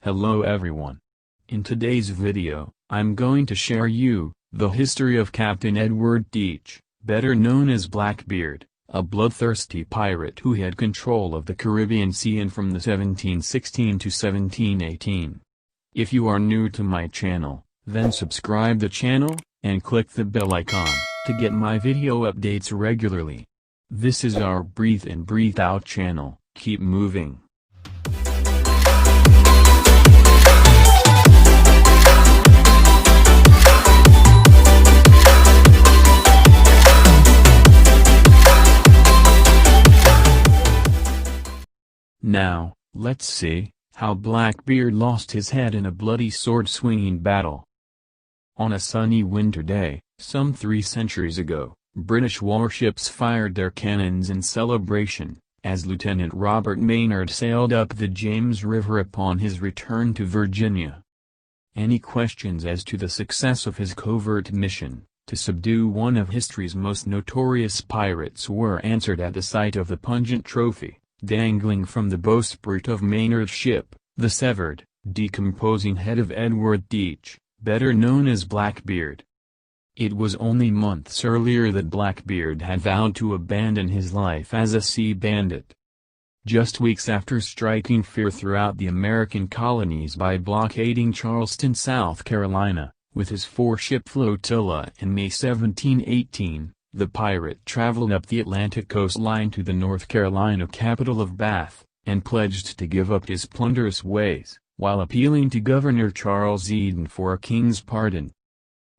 Hello everyone. In today's video, I'm going to share you the history of Captain Edward Teach, better known as Blackbeard, a bloodthirsty pirate who had control of the Caribbean Sea and from the 1716 to 1718. If you are new to my channel, then subscribe the channel, and click the bell icon, to get my video updates regularly. This is our Breathe In Breathe Out channel, keep moving. Now, let's see how Blackbeard lost his head in a bloody sword-swinging battle. On a sunny winter day, some 3 centuries ago, British warships fired their cannons in celebration, as Lieutenant Robert Maynard sailed up the James River upon his return to Virginia. Any questions as to the success of his covert mission, to subdue one of history's most notorious pirates, were answered at the sight of the pungent trophy, dangling from the bowsprit of Maynard's ship, the severed, decomposing head of Edward Teach, better known as Blackbeard. It was only months earlier that Blackbeard had vowed to abandon his life as a sea bandit. Just weeks after striking fear throughout the American colonies by blockading Charleston, South Carolina, with his 4-ship flotilla in May 1718, the pirate traveled up the Atlantic coastline to the North Carolina capital of Bath, and pledged to give up his plunderous ways, while appealing to Governor Charles Eden for a king's pardon.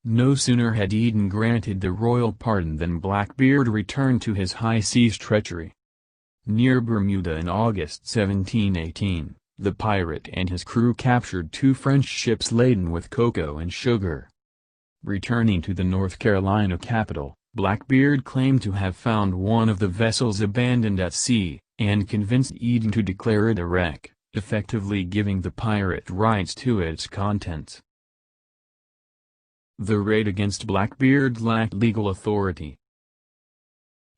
No sooner had Eden granted the royal pardon than Blackbeard returned to his high seas treachery. Near Bermuda in August 1718, the pirate and his crew captured 2 French ships laden with cocoa and sugar. Returning to the North Carolina capital, Blackbeard claimed to have found one of the vessels abandoned at sea, and convinced Eden to declare it a wreck, effectively giving the pirate rights to its contents. The raid against Blackbeard lacked legal authority.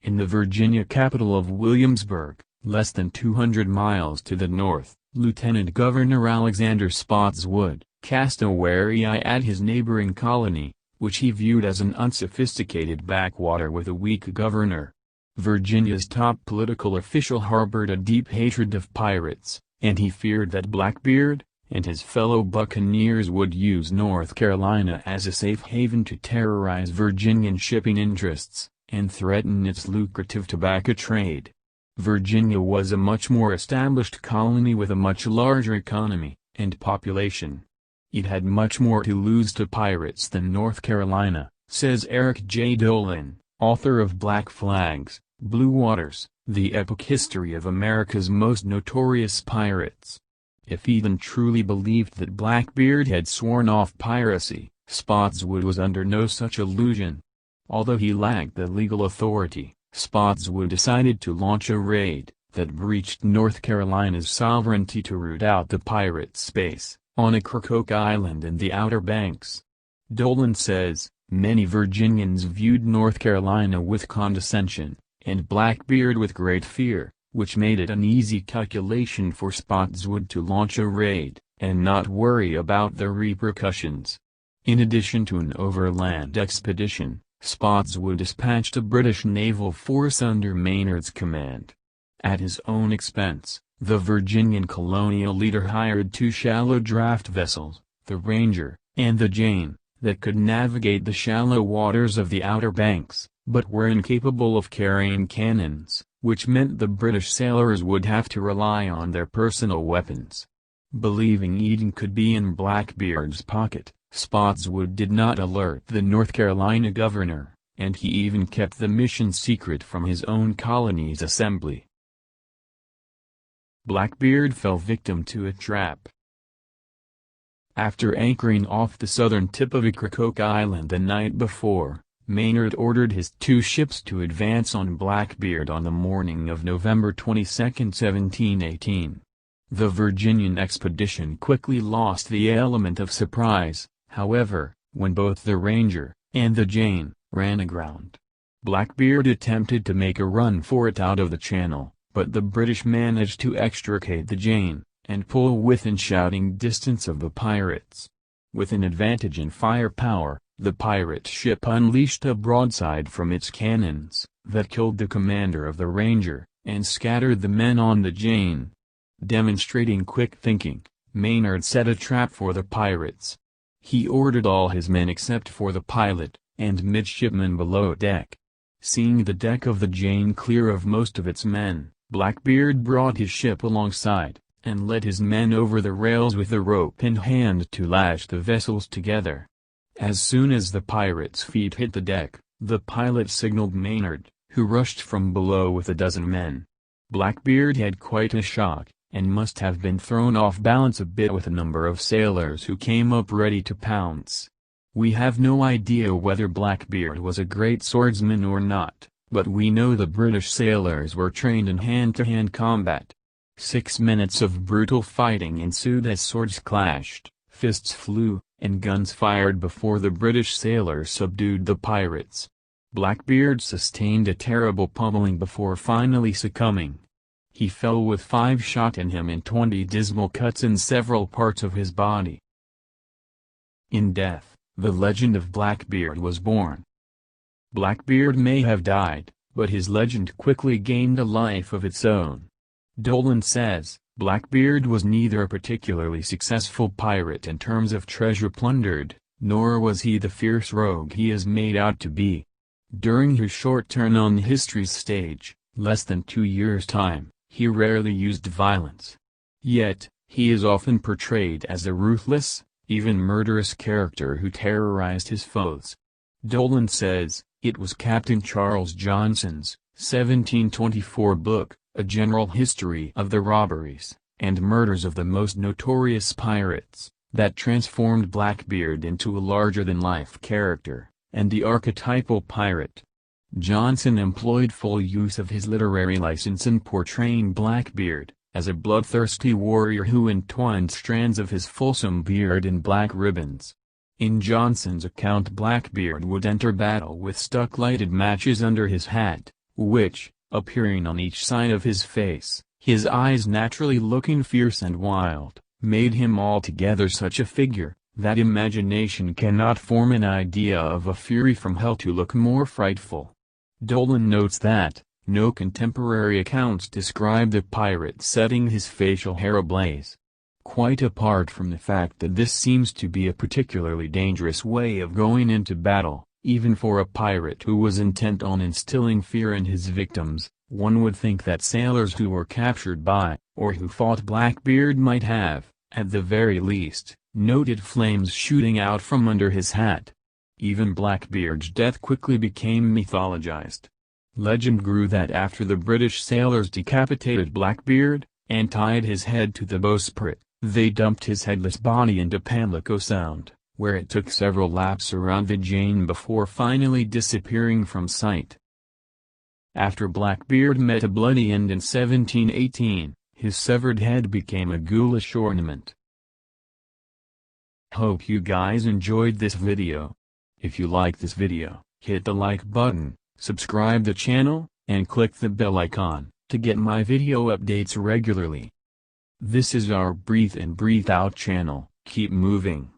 In the Virginia capital of Williamsburg, less than 200 miles to the north, Lieutenant Governor Alexander Spotswood cast a wary eye at his neighboring colony, which he viewed as an unsophisticated backwater with a weak governor. Virginia's top political official harbored a deep hatred of pirates, and he feared that Blackbeard and his fellow buccaneers would use North Carolina as a safe haven to terrorize Virginian shipping interests, and threaten its lucrative tobacco trade. Virginia was a much more established colony with a much larger economy and population. It had much more to lose to pirates than North Carolina, says Eric J. Dolan, author of Black Flags, Blue Waters, The Epic History of America's Most Notorious Pirates. If Eden truly believed that Blackbeard had sworn off piracy, Spotswood was under no such illusion. Although he lacked the legal authority, Spotswood decided to launch a raid that breached North Carolina's sovereignty to root out the pirate space on Ocracoke Island in the Outer Banks. Dolan says, many Virginians viewed North Carolina with condescension, and Blackbeard with great fear, which made it an easy calculation for Spotswood to launch a raid, and not worry about the repercussions. In addition to an overland expedition, Spotswood dispatched a British naval force under Maynard's command. At his own expense, the Virginian colonial leader hired 2 shallow draft vessels, the Ranger and the Jane, that could navigate the shallow waters of the Outer Banks, but were incapable of carrying cannons, which meant the British sailors would have to rely on their personal weapons. Believing Eden could be in Blackbeard's pocket, Spotswood did not alert the North Carolina governor, and he even kept the mission secret from his own colony's assembly. Blackbeard fell victim to a trap. After anchoring off the southern tip of Ocracoke Island the night before, Maynard ordered his 2 ships to advance on Blackbeard on the morning of November 22, 1718. The Virginian expedition quickly lost the element of surprise, however, when both the Ranger and the Jane ran aground. Blackbeard attempted to make a run for it out of the channel, but the British managed to extricate the Jane, and pull within shouting distance of the pirates. With an advantage in firepower, the pirate ship unleashed a broadside from its cannons, that killed the commander of the Ranger, and scattered the men on the Jane. Demonstrating quick thinking, Maynard set a trap for the pirates. He ordered all his men except for the pilot, and midshipmen below deck. Seeing the deck of the Jane clear of most of its men, BlackBeard brought his ship alongside, and led his men over the rails with a rope in hand to lash the vessels together. As soon as the pirates' feet hit the deck, the pilot signaled Maynard, who rushed from below with a dozen men. BlackBeard had quite a shock, and must have been thrown off balance a bit with a number of sailors who came up ready to pounce. We have no idea whether BlackBeard was a great swordsman or not, but we know the British sailors were trained in hand-to-hand combat. 6 minutes of brutal fighting ensued as swords clashed, fists flew, and guns fired before the British sailors subdued the pirates. BlackBeard sustained a terrible pummeling before finally succumbing. He fell with 5 shot in him and 20 dismal cuts in several parts of his body. In death, the legend of BlackBeard was born. BlackBeard may have died, but his legend quickly gained a life of its own. Dolan says, BlackBeard was neither a particularly successful pirate in terms of treasure plundered, nor was he the fierce rogue he is made out to be. During his short turn on history's stage, less than 2 years' time, he rarely used violence. Yet, he is often portrayed as a ruthless, even murderous character who terrorized his foes. Dolan says, it was Captain Charles Johnson's 1724 book, A General History of the Robberies and Murders of the Most Notorious Pirates, that transformed BlackBeard into a larger-than-life character, and the archetypal pirate. Johnson employed full use of his literary license in portraying BlackBeard as a bloodthirsty warrior who entwined strands of his fulsome beard in black ribbons. In Johnson's account, BlackBeard would enter battle with stuck lighted matches under his hat, which, appearing on each side of his face, his eyes naturally looking fierce and wild, made him altogether such a figure, that imagination cannot form an idea of a fury from hell to look more frightful. Dolan notes that, no contemporary accounts describe the pirate setting his facial hair ablaze. Quite apart from the fact that this seems to be a particularly dangerous way of going into battle, even for a pirate who was intent on instilling fear in his victims, one would think that sailors who were captured by, or who fought BlackBeard might have, at the very least, noted flames shooting out from under his hat. Even BlackBeard's death quickly became mythologized. Legend grew that after the British sailors decapitated BlackBeard, and tied his head to the bowsprit, they dumped his headless body into Pamlico Sound, where it took several laps around the Jane before finally disappearing from sight. After BlackBeard met a bloody end in 1718, his severed head became a ghoulish ornament. Hope you guys enjoyed this video. If you like this video, hit the like button, subscribe the channel, and click the bell icon to get my video updates regularly. This is our Breathe In Breathe Out channel. Keep moving.